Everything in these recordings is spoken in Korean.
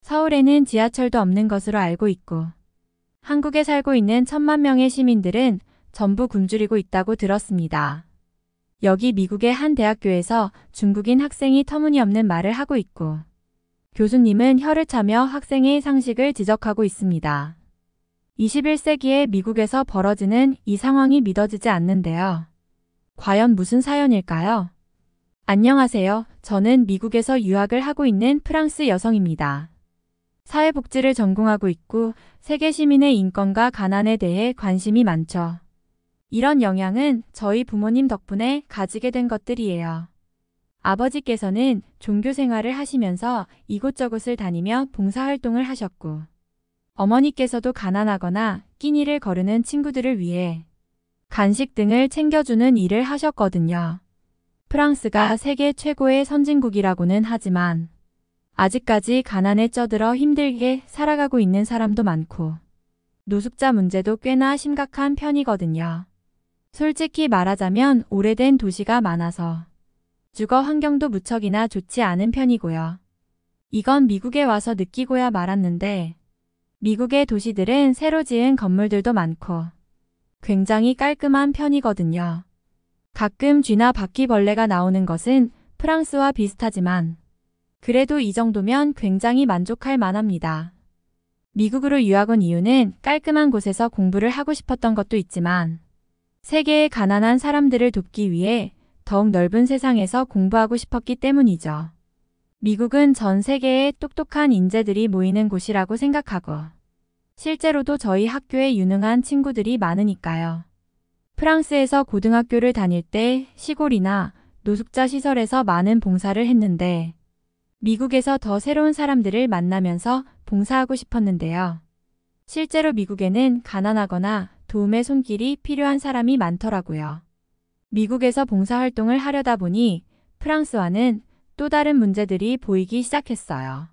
서울에는 지하철도 없는 것으로 알고 있고 한국에 살고 있는 1,000만 명의 시민들은 전부 굶주리고 있다고 들었습니다. 여기 미국의 한 대학교에서 중국인 학생이 터무니없는 말을 하고 있고 교수님은 혀를 차며 학생의 상식을 지적하고 있습니다. 21세기에 미국에서 벌어지는 이 상황이 믿어지지 않는데요. 과연 무슨 사연일까요? 안녕하세요. 저는 미국에서 유학을 하고 있는 프랑스 여성입니다. 사회복지를 전공하고 있고 세계 시민의 인권과 가난에 대해 관심이 많죠. 이런 영향은 저희 부모님 덕분에 가지게 된 것들이에요. 아버지께서는 종교 생활을 하시면서 이곳저곳을 다니며 봉사활동을 하셨고 어머니께서도 가난하거나 끼니를 거르는 친구들을 위해 간식 등을 챙겨주는 일을 하셨거든요. 프랑스가 세계 최고의 선진국이라고는 하지만 아직까지 가난에 쪄들어 힘들게 살아가고 있는 사람도 많고 노숙자 문제도 꽤나 심각한 편이거든요. 솔직히 말하자면 오래된 도시가 많아서 주거 환경도 무척이나 좋지 않은 편이고요. 이건 미국에 와서 느끼고야 말았는데 미국의 도시들은 새로 지은 건물들도 많고 굉장히 깔끔한 편이거든요. 가끔 쥐나 바퀴벌레가 나오는 것은 프랑스와 비슷하지만 그래도 이 정도면 굉장히 만족할 만합니다. 미국으로 유학 온 이유는 깔끔한 곳에서 공부를 하고 싶었던 것도 있지만 세계의 가난한 사람들을 돕기 위해 더욱 넓은 세상에서 공부하고 싶었기 때문이죠. 미국은 전 세계의 똑똑한 인재들이 모이는 곳이라고 생각하고 실제로도 저희 학교에 유능한 친구들이 많으니까요. 프랑스에서 고등학교를 다닐 때 시골이나 노숙자 시설에서 많은 봉사를 했는데 미국에서 더 새로운 사람들을 만나면서 봉사하고 싶었는데요. 실제로 미국에는 가난하거나 도움의 손길이 필요한 사람이 많더라고요. 미국에서 봉사활동을 하려다 보니 프랑스와는 또 다른 문제들이 보이기 시작했어요.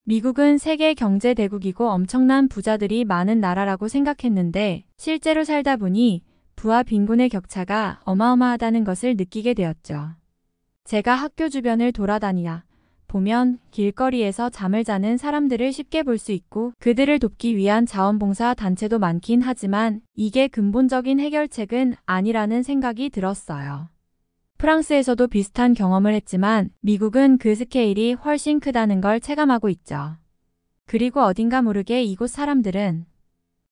미국은 세계 경제 대국이고 엄청난 부자들이 많은 나라라고 생각했는데 실제로 살다 보니 부와 빈곤의 격차가 어마어마하다는 것을 느끼게 되었죠. 제가 학교 주변을 돌아다니다 보면 길거리에서 잠을 자는 사람들을 쉽게 볼 수 있고 그들을 돕기 위한 자원봉사 단체도 많긴 하지만 이게 근본적인 해결책은 아니라는 생각이 들었어요. 프랑스에서도 비슷한 경험을 했지만 미국은 그 스케일이 훨씬 크다는 걸 체감하고 있죠. 그리고 어딘가 모르게 이곳 사람들은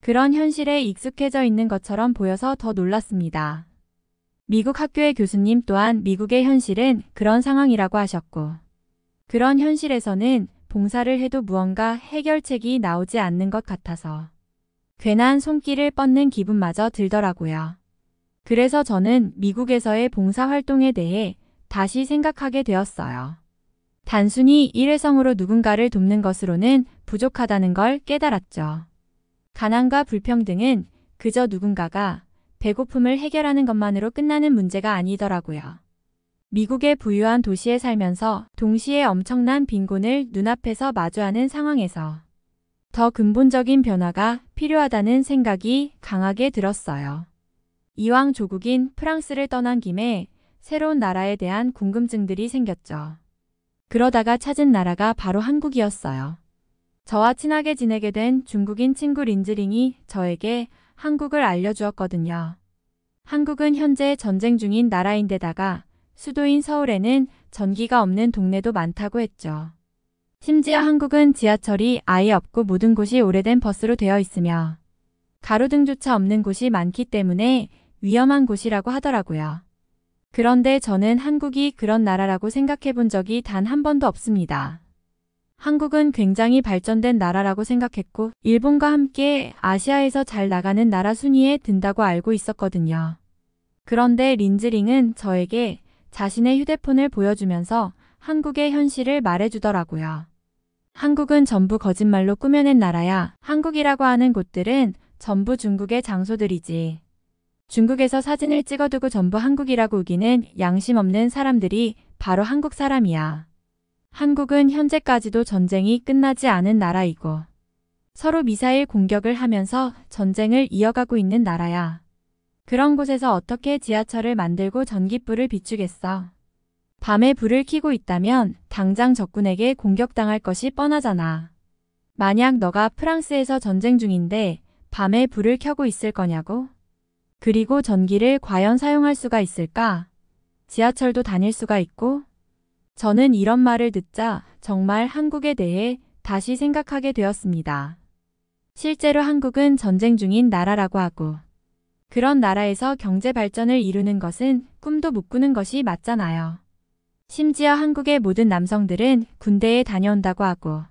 그런 현실에 익숙해져 있는 것처럼 보여서 더 놀랐습니다. 미국 학교의 교수님 또한 미국의 현실은 그런 상황이라고 하셨고 그런 현실에서는 봉사를 해도 무언가 해결책이 나오지 않는 것 같아서 괜한 손길을 뻗는 기분마저 들더라고요. 그래서 저는 미국에서의 봉사활동에 대해 다시 생각하게 되었어요. 단순히 일회성으로 누군가를 돕는 것으로는 부족하다는 걸 깨달았죠. 가난과 불평등은 그저 누군가가 배고픔을 해결하는 것만으로 끝나는 문제가 아니더라고요. 미국의 부유한 도시에 살면서 동시에 엄청난 빈곤을 눈앞에서 마주하는 상황에서 더 근본적인 변화가 필요하다는 생각이 강하게 들었어요. 이왕 조국인 프랑스를 떠난 김에 새로운 나라에 대한 궁금증들이 생겼죠. 그러다가 찾은 나라가 바로 한국이었어요. 저와 친하게 지내게 된 중국인 친구 린즈링이 저에게 한국을 알려주었거든요. 한국은 현재 전쟁 중인 나라인데다가 수도인 서울에는 전기가 없는 동네도 많다고 했죠. 심지어 한국은 지하철이 아예 없고 모든 곳이 오래된 버스로 되어 있으며 가로등조차 없는 곳이 많기 때문에 위험한 곳이라고 하더라고요. 그런데 저는 한국이 그런 나라라고 생각해 본 적이 단 한 번도 없습니다. 한국은 굉장히 발전된 나라라고 생각했고 일본과 함께 아시아에서 잘 나가는 나라 순위에 든다고 알고 있었거든요. 그런데 린즈링은 저에게 자신의 휴대폰을 보여주면서 한국의 현실을 말해주더라고요. 한국은 전부 거짓말로 꾸며낸 나라야. 한국이라고 하는 곳들은 전부 중국의 장소들이지. 중국에서 사진을 찍어두고 전부 한국이라고 우기는 양심 없는 사람들이 바로 한국 사람이야. 한국은 현재까지도 전쟁이 끝나지 않은 나라이고 서로 미사일 공격을 하면서 전쟁을 이어가고 있는 나라야. 그런 곳에서 어떻게 지하철을 만들고 전기불을 비추겠어? 밤에 불을 켜고 있다면 당장 적군에게 공격당할 것이 뻔하잖아. 만약 너가 프랑스에서 전쟁 중인데 밤에 불을 켜고 있을 거냐고? 그리고 전기를 과연 사용할 수가 있을까? 지하철도 다닐 수가 있고? 저는 이런 말을 듣자 정말 한국에 대해 다시 생각하게 되었습니다. 실제로 한국은 전쟁 중인 나라라고 하고 그런 나라에서 경제 발전을 이루는 것은 꿈도 못 꾸는 것이 맞잖아요. 심지어 한국의 모든 남성들은 군대에 다녀온다고 하고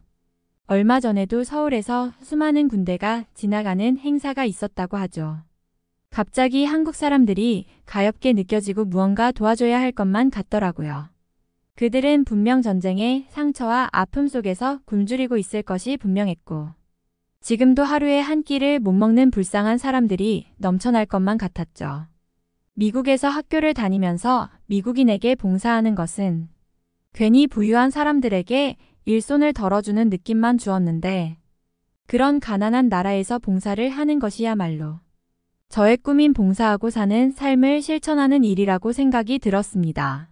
얼마 전에도 서울에서 수많은 군대가 지나가는 행사가 있었다고 하죠. 갑자기 한국 사람들이 가엾게 느껴지고 무언가 도와줘야 할 것만 같더라고요. 그들은 분명 전쟁의 상처와 아픔 속에서 굶주리고 있을 것이 분명했고 지금도 하루에 한 끼를 못 먹는 불쌍한 사람들이 넘쳐날 것만 같았죠. 미국에서 학교를 다니면서 미국인에게 봉사하는 것은 괜히 부유한 사람들에게 일손을 덜어주는 느낌만 주었는데 그런 가난한 나라에서 봉사를 하는 것이야말로 저의 꿈인 봉사하고 사는 삶을 실천하는 일이라고 생각이 들었습니다.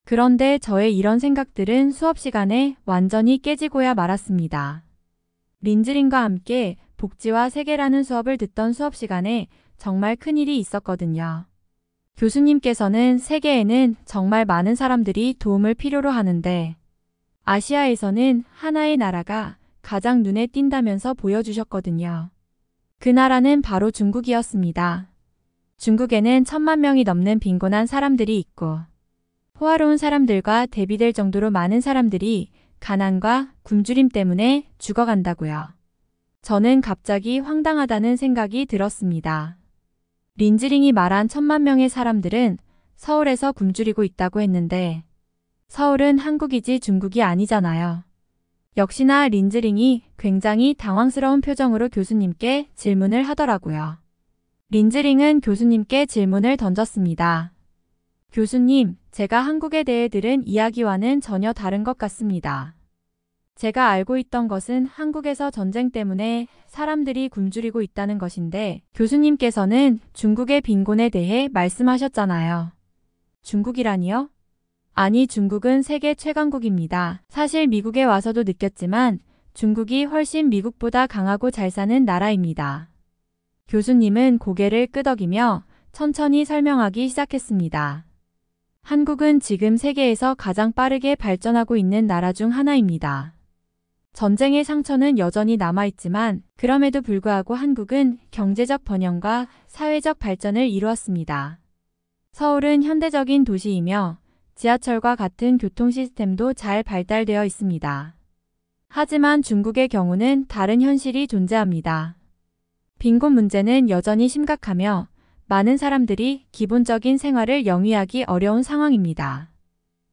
그런데 저의 이런 생각들은 수업 시간에 완전히 깨지고야 말았습니다. 린즈린과 함께 복지와 세계라는 수업을 듣던 수업 시간에 정말 큰일이 있었거든요. 교수님께서는 세계에는 정말 많은 사람들이 도움을 필요로 하는데 아시아에서는 하나의 나라가 가장 눈에 띈다면서 보여주셨거든요. 그 나라는 바로 중국이었습니다. 중국에는 1,000만 명이 넘는 빈곤한 사람들이 있고 호화로운 사람들과 대비될 정도로 많은 사람들이 가난과 굶주림 때문에 죽어간다고요. 저는 갑자기 황당하다는 생각이 들었습니다. 린즈링이 말한 1,000만 명의 사람들은 서울에서 굶주리고 있다고 했는데 서울은 한국이지 중국이 아니잖아요. 역시나 린즈링이 굉장히 당황스러운 표정으로 교수님께 질문을 하더라고요. 린즈링은 교수님께 질문을 던졌습니다. 교수님, 제가 한국에 대해 들은 이야기와는 전혀 다른 것 같습니다. 제가 알고 있던 것은 한국에서 전쟁 때문에 사람들이 굶주리고 있다는 것인데 교수님께서는 중국의 빈곤에 대해 말씀하셨잖아요. 중국이라니요? 아니, 중국은 세계 최강국입니다. 사실 미국에 와서도 느꼈지만 중국이 훨씬 미국보다 강하고 잘 사는 나라입니다. 교수님은 고개를 끄덕이며 천천히 설명하기 시작했습니다. 한국은 지금 세계에서 가장 빠르게 발전하고 있는 나라 중 하나입니다. 전쟁의 상처는 여전히 남아있지만 그럼에도 불구하고 한국은 경제적 번영과 사회적 발전을 이루었습니다. 서울은 현대적인 도시이며 지하철과 같은 교통 시스템도 잘 발달되어 있습니다. 하지만 중국의 경우는 다른 현실이 존재합니다. 빈곤 문제는 여전히 심각하며 많은 사람들이 기본적인 생활을 영위하기 어려운 상황입니다.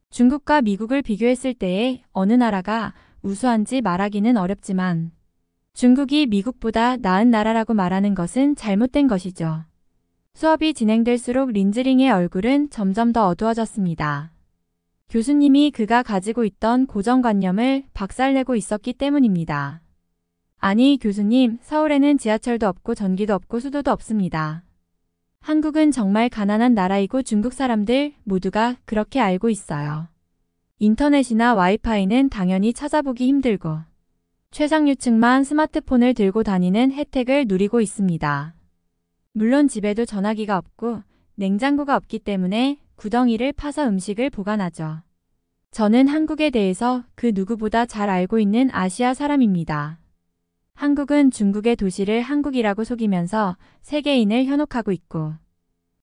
중국과 미국을 비교했을 때에 어느 나라가 우수한지 말하기는 어렵지만 중국이 미국보다 나은 나라라고 말하는 것은 잘못된 것이죠. 수업이 진행될수록 린즈링의 얼굴은 점점 더 어두워졌습니다. 교수님이 그가 가지고 있던 고정관념을 박살내고 있었기 때문입니다. 아니, 교수님, 서울에는 지하철도 없고 전기도 없고 수도도 없습니다. 한국은 정말 가난한 나라이고 중국 사람들 모두가 그렇게 알고 있어요. 인터넷이나 와이파이는 당연히 찾아보기 힘들고 최상류층만 스마트폰을 들고 다니는 혜택을 누리고 있습니다. 물론 집에도 전화기가 없고 냉장고가 없기 때문에 구덩이를 파서 음식을 보관하죠. 저는 한국에 대해서 그 누구보다 잘 알고 있는 아시아 사람입니다. 한국은 중국의 도시를 한국이라고 속이면서 세계인을 현혹하고 있고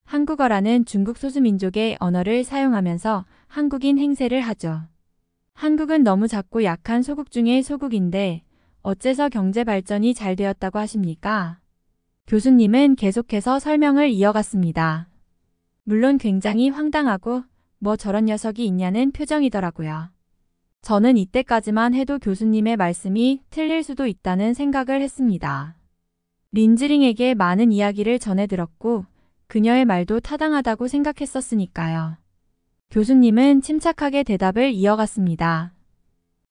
한국어라는 중국 소수민족의 언어를 사용하면서 한국인 행세를 하죠. 한국은 너무 작고 약한 소국 중의 소국인데 어째서 경제 발전이 잘 되었다고 하십니까? 교수님은 계속해서 설명을 이어갔습니다. 물론 굉장히 황당하고 뭐 저런 녀석이 있냐는 표정이더라고요. 저는 이때까지만 해도 교수님의 말씀이 틀릴 수도 있다는 생각을 했습니다. 린즈링에게 많은 이야기를 전해 들었고 그녀의 말도 타당하다고 생각했었으니까요. 교수님은 침착하게 대답을 이어갔습니다.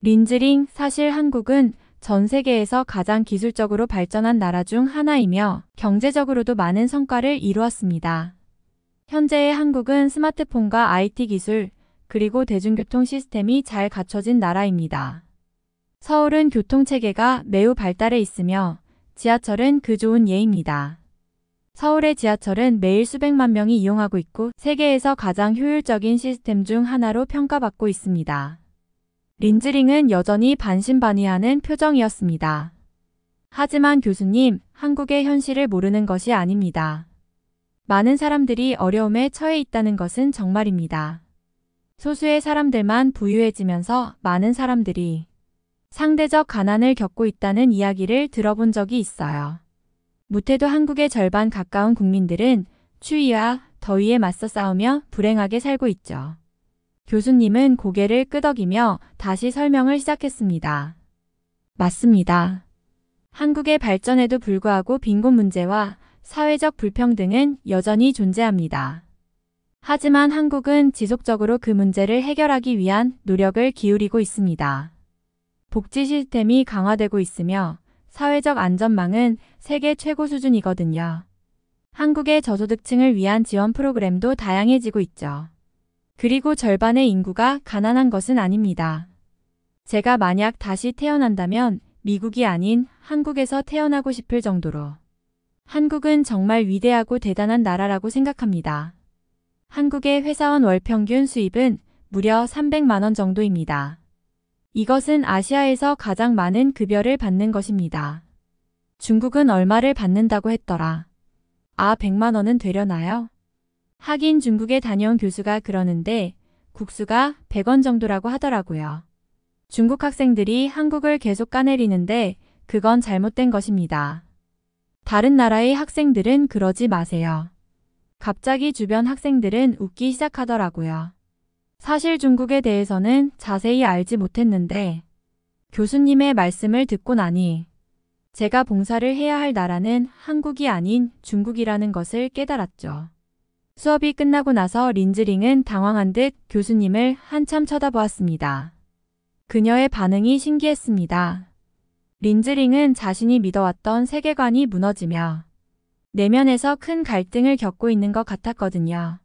린즈링, 사실 한국은 전 세계에서 가장 기술적으로 발전한 나라 중 하나이며 경제적으로도 많은 성과를 이루었습니다. 현재의 한국은 스마트폰과 IT 기술, 그리고 대중교통 시스템이 잘 갖춰진 나라입니다. 서울은 교통체계가 매우 발달해 있으며 지하철은 그 좋은 예입니다. 서울의 지하철은 매일 수백만 명이 이용하고 있고 세계에서 가장 효율적인 시스템 중 하나로 평가받고 있습니다. 린즈링은 여전히 반신반의하는 표정이었습니다. 하지만 교수님, 한국의 현실을 모르는 것이 아닙니다. 많은 사람들이 어려움에 처해 있다는 것은 정말입니다. 소수의 사람들만 부유해지면서 많은 사람들이 상대적 가난을 겪고 있다는 이야기를 들어본 적이 있어요. 무태도 한국의 절반 가까운 국민들은 추위와 더위에 맞서 싸우며 불행하게 살고 있죠. 교수님은 고개를 끄덕이며 다시 설명을 시작했습니다. 맞습니다. 한국의 발전에도 불구하고 빈곤 문제와 사회적 불평등은 여전히 존재합니다. 하지만 한국은 지속적으로 그 문제를 해결하기 위한 노력을 기울이고 있습니다. 복지 시스템이 강화되고 있으며 사회적 안전망은 세계 최고 수준이거든요. 한국의 저소득층을 위한 지원 프로그램도 다양해지고 있죠. 그리고 절반의 인구가 가난한 것은 아닙니다. 제가 만약 다시 태어난다면 미국이 아닌 한국에서 태어나고 싶을 정도로 한국은 정말 위대하고 대단한 나라라고 생각합니다. 한국의 회사원 월 평균 수입은 무려 300만 원 정도입니다. 이것은 아시아에서 가장 많은 급여를 받는 것입니다. 중국은 얼마를 받는다고 했더라. 100만 원은 되려나요? 하긴 중국에 다녀온 교수가 그러는데 국수가 100원 정도라고 하더라고요. 중국 학생들이 한국을 계속 까내리는데 그건 잘못된 것입니다. 다른 나라의 학생들은 그러지 마세요. 갑자기 주변 학생들은 웃기 시작하더라고요. 사실 중국에 대해서는 자세히 알지 못했는데 교수님의 말씀을 듣고 나니 제가 봉사를 해야 할 나라는 한국이 아닌 중국이라는 것을 깨달았죠. 수업이 끝나고 나서 린즈링은 당황한 듯 교수님을 한참 쳐다보았습니다. 그녀의 반응이 신기했습니다. 린즈링은 자신이 믿어왔던 세계관이 무너지며 내면에서 큰 갈등을 겪고 있는 것 같았거든요.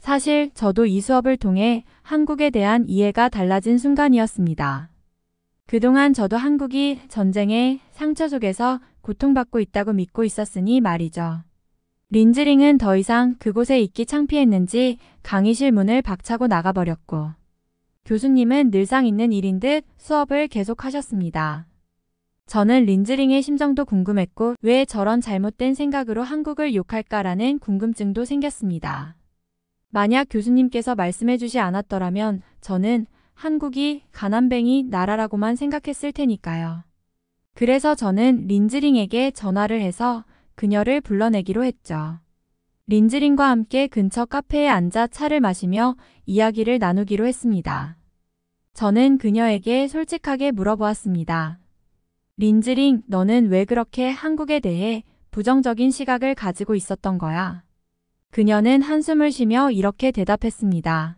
사실 저도 이 수업을 통해 한국에 대한 이해가 달라진 순간이었습니다. 그동안 저도 한국이 전쟁의 상처 속에서 고통받고 있다고 믿고 있었으니 말이죠. 린즈링은 더 이상 그곳에 있기 창피했는지 강의실 문을 박차고 나가버렸고 교수님은 늘상 있는 일인 듯 수업을 계속하셨습니다. 저는 린즈링의 심정도 궁금했고 왜 저런 잘못된 생각으로 한국을 욕할까라는 궁금증도 생겼습니다. 만약 교수님께서 말씀해주지 않았더라면 저는 한국이 가난뱅이 나라라고만 생각했을 테니까요. 그래서 저는 린즈링에게 전화를 해서 그녀를 불러내기로 했죠. 린즈링과 함께 근처 카페에 앉아 차를 마시며 이야기를 나누기로 했습니다. 저는 그녀에게 솔직하게 물어보았습니다. 린즈링, 너는 왜 그렇게 한국에 대해 부정적인 시각을 가지고 있었던 거야? 그녀는 한숨을 쉬며 이렇게 대답했습니다.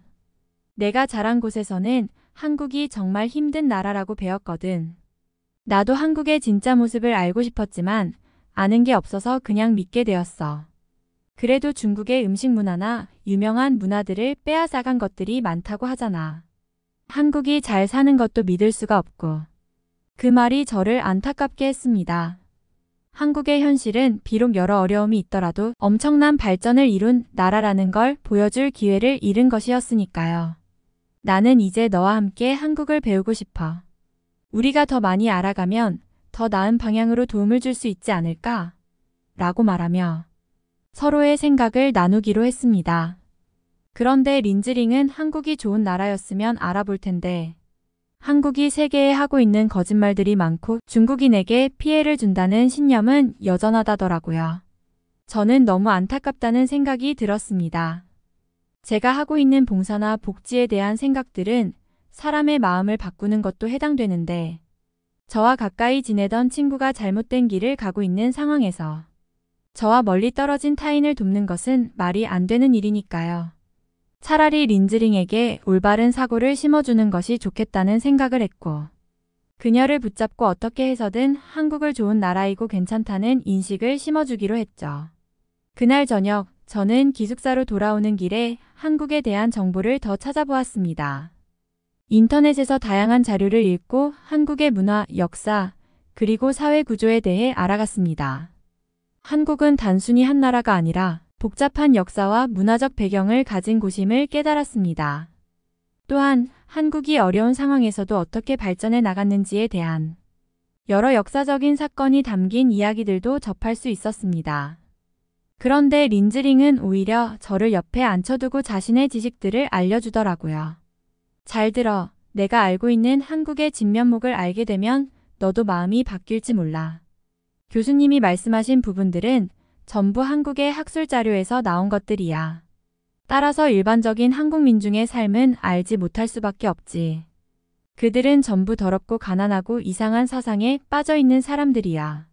내가 자란 곳에서는 한국이 정말 힘든 나라라고 배웠거든. 나도 한국의 진짜 모습을 알고 싶었지만 아는 게 없어서 그냥 믿게 되었어. 그래도 중국의 음식 문화나 유명한 문화들을 빼앗아간 것들이 많다고 하잖아. 한국이 잘 사는 것도 믿을 수가 없고. 그 말이 저를 안타깝게 했습니다. 한국의 현실은 비록 여러 어려움이 있더라도 엄청난 발전을 이룬 나라라는 걸 보여줄 기회를 잃은 것이었으니까요. 나는 이제 너와 함께 한국을 배우고 싶어. 우리가 더 많이 알아가면 더 나은 방향으로 도움을 줄 수 있지 않을까? 라고 말하며 서로의 생각을 나누기로 했습니다. 그런데 린즈링은 한국이 좋은 나라였으면 알아볼 텐데 한국이 세계에 하고 있는 거짓말들이 많고 중국인에게 피해를 준다는 신념은 여전하다더라고요. 저는 너무 안타깝다는 생각이 들었습니다. 제가 하고 있는 봉사나 복지에 대한 생각들은 사람의 마음을 바꾸는 것도 해당되는데 저와 가까이 지내던 친구가 잘못된 길을 가고 있는 상황에서 저와 멀리 떨어진 타인을 돕는 것은 말이 안 되는 일이니까요. 차라리 린즈링에게 올바른 사고를 심어주는 것이 좋겠다는 생각을 했고 그녀를 붙잡고 어떻게 해서든 한국을 좋은 나라이고 괜찮다는 인식을 심어주기로 했죠. 그날 저녁 저는 기숙사로 돌아오는 길에 한국에 대한 정보를 더 찾아보았습니다. 인터넷에서 다양한 자료를 읽고 한국의 문화, 역사, 그리고 사회 구조에 대해 알아갔습니다. 한국은 단순히 한 나라가 아니라 복잡한 역사와 문화적 배경을 가진 곳임을 깨달았습니다. 또한 한국이 어려운 상황에서도 어떻게 발전해 나갔는지에 대한 여러 역사적인 사건이 담긴 이야기들도 접할 수 있었습니다. 그런데 린즈링은 오히려 저를 옆에 앉혀두고 자신의 지식들을 알려주더라고요. 잘 들어. 내가 알고 있는 한국의 진면목을 알게 되면 너도 마음이 바뀔지 몰라. 교수님이 말씀하신 부분들은 전부 한국의 학술 자료에서 나온 것들이야. 따라서 일반적인 한국 민중의 삶은 알지 못할 수밖에 없지. 그들은 전부 더럽고 가난하고 이상한 사상에 빠져 있는 사람들이야.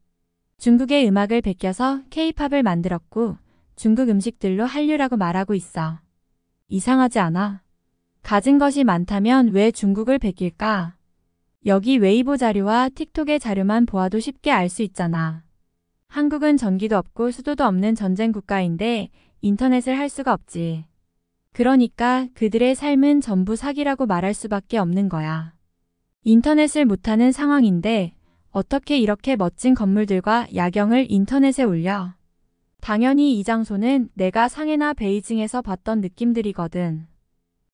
중국의 음악을 베껴서 K-팝을 만들었고 중국 음식들로 한류라고 말하고 있어. 이상하지 않아? 가진 것이 많다면 왜 중국을 베낄까? 여기 웨이보 자료와 틱톡의 자료만 보아도 쉽게 알 수 있잖아. 한국은 전기도 없고 수도도 없는 전쟁 국가인데 인터넷을 할 수가 없지. 그러니까 그들의 삶은 전부 사기라고 말할 수밖에 없는 거야. 인터넷을 못하는 상황인데 어떻게 이렇게 멋진 건물들과 야경을 인터넷에 올려? 당연히 이 장소는 내가 상해나 베이징에서 봤던 느낌들이거든.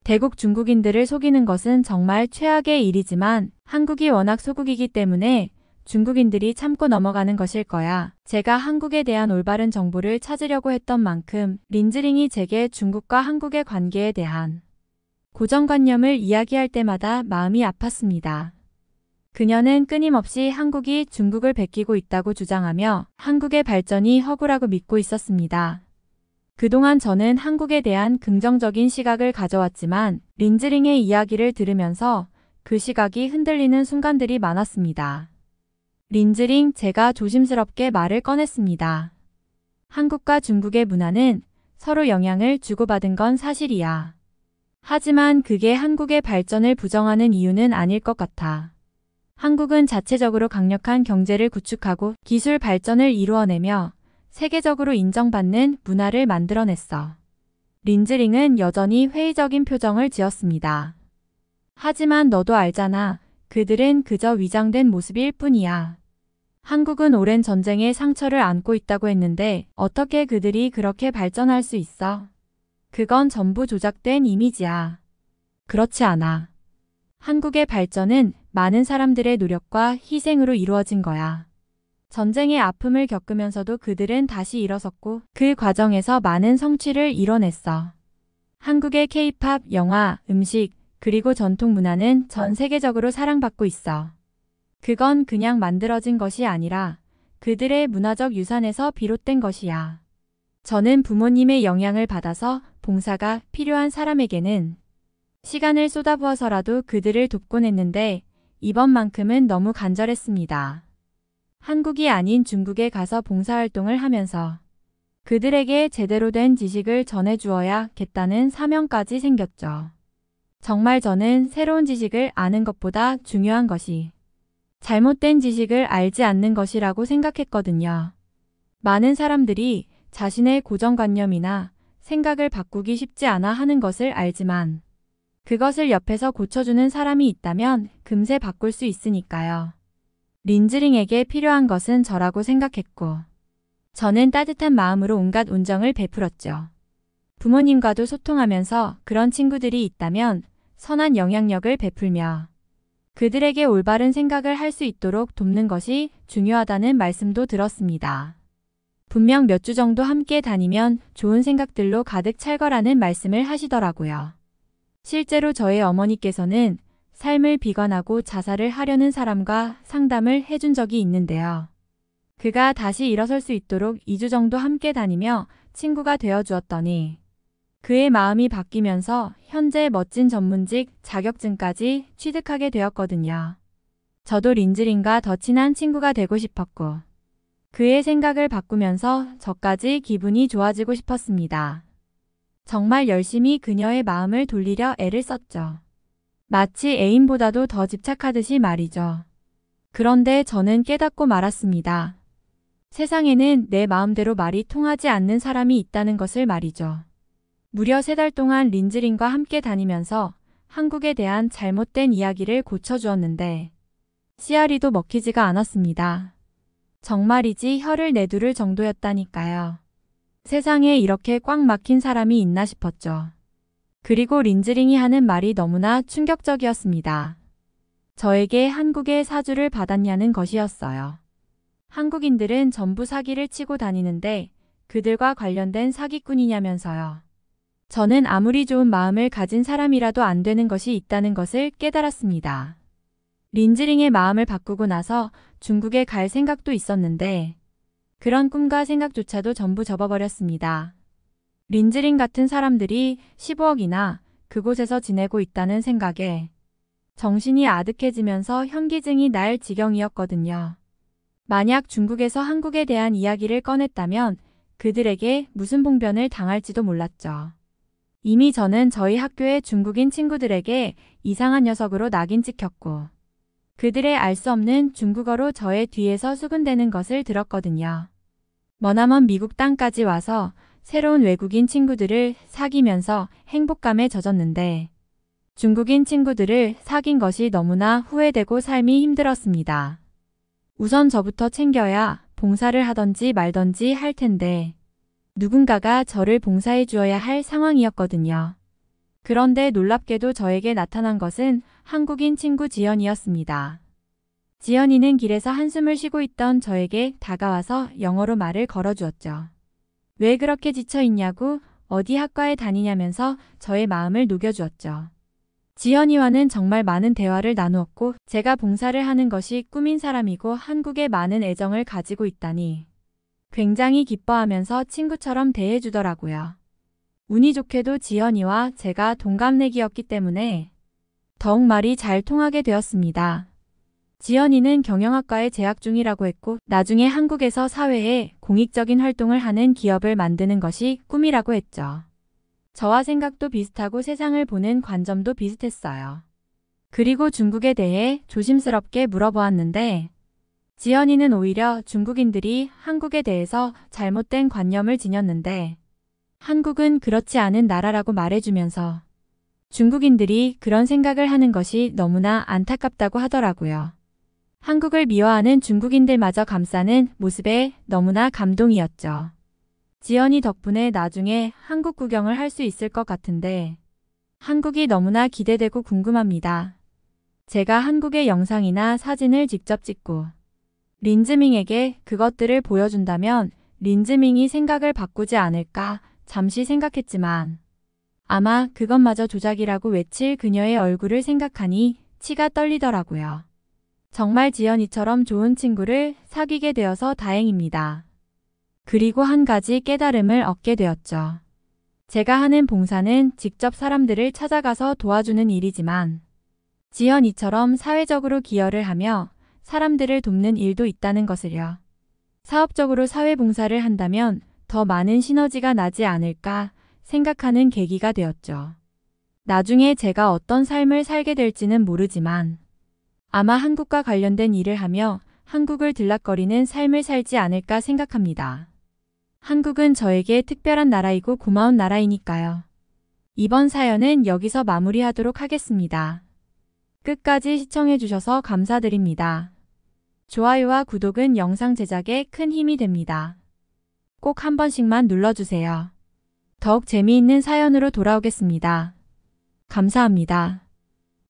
대국 중국인들을 속이는 것은 정말 최악의 일이지만 한국이 워낙 소국이기 때문에 중국인들이 참고 넘어가는 것일 거야. 제가 한국에 대한 올바른 정보를 찾으려고 했던 만큼 린즈링이 제게 중국과 한국의 관계에 대한 고정관념을 이야기할 때마다 마음이 아팠습니다. 그녀는 끊임없이 한국이 중국을 베끼고 있다고 주장하며 한국의 발전이 허구라고 믿고 있었습니다. 그동안 저는 한국에 대한 긍정적인 시각을 가져왔지만 린즈링의 이야기를 들으면서 그 시각이 흔들리는 순간들이 많았습니다. 린즈링, 제가 조심스럽게 말을 꺼냈습니다. 한국과 중국의 문화는 서로 영향을 주고받은 건 사실이야. 하지만 그게 한국의 발전을 부정하는 이유는 아닐 것 같아. 한국은 자체적으로 강력한 경제를 구축하고 기술 발전을 이루어내며 세계적으로 인정받는 문화를 만들어냈어. 린즈링은 여전히 회의적인 표정을 지었습니다. 하지만 너도 알잖아. 그들은 그저 위장된 모습일 뿐이야. 한국은 오랜 전쟁의 상처를 안고 있다고 했는데 어떻게 그들이 그렇게 발전할 수 있어? 그건 전부 조작된 이미지야. 그렇지 않아. 한국의 발전은 많은 사람들의 노력과 희생으로 이루어진 거야. 전쟁의 아픔을 겪으면서도 그들은 다시 일어섰고 그 과정에서 많은 성취를 이뤄냈어. 한국의 K-팝, 영화, 음식, 그리고 전통 문화는 전 세계적으로 사랑받고 있어. 그건 그냥 만들어진 것이 아니라 그들의 문화적 유산에서 비롯된 것이야. 저는 부모님의 영향을 받아서 봉사가 필요한 사람에게는 시간을 쏟아부어서라도 그들을 돕곤 했는데 이번만큼은 너무 간절했습니다. 한국이 아닌 중국에 가서 봉사활동을 하면서 그들에게 제대로 된 지식을 전해주어야겠다는 사명까지 생겼죠. 정말 저는 새로운 지식을 아는 것보다 중요한 것이 잘못된 지식을 알지 않는 것이라고 생각했거든요. 많은 사람들이 자신의 고정관념이나 생각을 바꾸기 쉽지 않아 하는 것을 알지만 그것을 옆에서 고쳐주는 사람이 있다면 금세 바꿀 수 있으니까요. 린즈링에게 필요한 것은 저라고 생각했고 저는 따뜻한 마음으로 온갖 온정을 베풀었죠. 부모님과도 소통하면서 그런 친구들이 있다면 선한 영향력을 베풀며 그들에게 올바른 생각을 할 수 있도록 돕는 것이 중요하다는 말씀도 들었습니다. 분명 몇 주 정도 함께 다니면 좋은 생각들로 가득 찰 거라는 말씀을 하시더라고요. 실제로 저의 어머니께서는 삶을 비관하고 자살을 하려는 사람과 상담을 해준 적이 있는데요. 그가 다시 일어설 수 있도록 2주 정도 함께 다니며 친구가 되어주었더니 그의 마음이 바뀌면서 현재 멋진 전문직 자격증까지 취득하게 되었거든요. 저도 린즈링과 더 친한 친구가 되고 싶었고 그의 생각을 바꾸면서 저까지 기분이 좋아지고 싶었습니다. 정말 열심히 그녀의 마음을 돌리려 애를 썼죠. 마치 애인보다도 더 집착하듯이 말이죠. 그런데 저는 깨닫고 말았습니다. 세상에는 내 마음대로 말이 통하지 않는 사람이 있다는 것을 말이죠. 무려 3달 동안 린즈링과 함께 다니면서 한국에 대한 잘못된 이야기를 고쳐주었는데 씨알이도 먹히지가 않았습니다. 정말이지 혀를 내두를 정도였다니까요. 세상에 이렇게 꽉 막힌 사람이 있나 싶었죠. 그리고 린즈링이 하는 말이 너무나 충격적이었습니다. 저에게 한국의 사주를 받았냐는 것이었어요. 한국인들은 전부 사기를 치고 다니는데 그들과 관련된 사기꾼이냐면서요. 저는 아무리 좋은 마음을 가진 사람이라도 안 되는 것이 있다는 것을 깨달았습니다. 린즈링의 마음을 바꾸고 나서 중국에 갈 생각도 있었는데 그런 꿈과 생각조차도 전부 접어버렸습니다. 린즈링 같은 사람들이 15억이나 그곳에서 지내고 있다는 생각에 정신이 아득해지면서 현기증이 날 지경이었거든요. 만약 중국에서 한국에 대한 이야기를 꺼냈다면 그들에게 무슨 봉변을 당할지도 몰랐죠. 이미 저는 저희 학교의 중국인 친구들에게 이상한 녀석으로 낙인 찍혔고 그들의 알 수 없는 중국어로 저의 뒤에서 수군대는 것을 들었거든요. 머나먼 미국 땅까지 와서 새로운 외국인 친구들을 사귀면서 행복감에 젖었는데 중국인 친구들을 사귄 것이 너무나 후회되고 삶이 힘들었습니다. 우선 저부터 챙겨야 봉사를 하던지 말던지 할 텐데 누군가가 저를 봉사해 주어야 할 상황이었거든요. 그런데 놀랍게도 저에게 나타난 것은 한국인 친구 지연이었습니다. 지연이는 길에서 한숨을 쉬고 있던 저에게 다가와서 영어로 말을 걸어주었죠. 왜 그렇게 지쳐있냐고 어디 학과에 다니냐면서 저의 마음을 녹여주었죠. 지연이와는 정말 많은 대화를 나누었고 제가 봉사를 하는 것이 꿈인 사람이고 한국에 많은 애정을 가지고 있다니 굉장히 기뻐하면서 친구처럼 대해주더라고요. 운이 좋게도 지연이와 제가 동갑내기였기 때문에 더욱 말이 잘 통하게 되었습니다. 지연이는 경영학과에 재학 중이라고 했고 나중에 한국에서 사회에 공익적인 활동을 하는 기업을 만드는 것이 꿈이라고 했죠. 저와 생각도 비슷하고 세상을 보는 관점도 비슷했어요. 그리고 중국에 대해 조심스럽게 물어보았는데 지연이는 오히려 중국인들이 한국에 대해서 잘못된 관념을 지녔는데 한국은 그렇지 않은 나라라고 말해주면서 중국인들이 그런 생각을 하는 것이 너무나 안타깝다고 하더라고요. 한국을 미워하는 중국인들마저 감싸는 모습에 너무나 감동이었죠. 지연이 덕분에 나중에 한국 구경을 할 수 있을 것 같은데 한국이 너무나 기대되고 궁금합니다. 제가 한국의 영상이나 사진을 직접 찍고 린즈밍에게 그것들을 보여준다면 린즈밍이 생각을 바꾸지 않을까 잠시 생각했지만 아마 그것마저 조작이라고 외칠 그녀의 얼굴을 생각하니 치가 떨리더라고요. 정말 지연이처럼 좋은 친구를 사귀게 되어서 다행입니다. 그리고 한 가지 깨달음을 얻게 되었죠. 제가 하는 봉사는 직접 사람들을 찾아가서 도와주는 일이지만 지연이처럼 사회적으로 기여를 하며 사람들을 돕는 일도 있다는 것을요. 사업적으로 사회봉사를 한다면 더 많은 시너지가 나지 않을까 생각하는 계기가 되었죠. 나중에 제가 어떤 삶을 살게 될지는 모르지만 아마 한국과 관련된 일을 하며 한국을 들락거리는 삶을 살지 않을까 생각합니다. 한국은 저에게 특별한 나라이고 고마운 나라이니까요. 이번 사연은 여기서 마무리하도록 하겠습니다. 끝까지 시청해주셔서 감사드립니다. 좋아요와 구독은 영상 제작에 큰 힘이 됩니다. 꼭 한 번씩만 눌러주세요. 더욱 재미있는 사연으로 돌아오겠습니다. 감사합니다.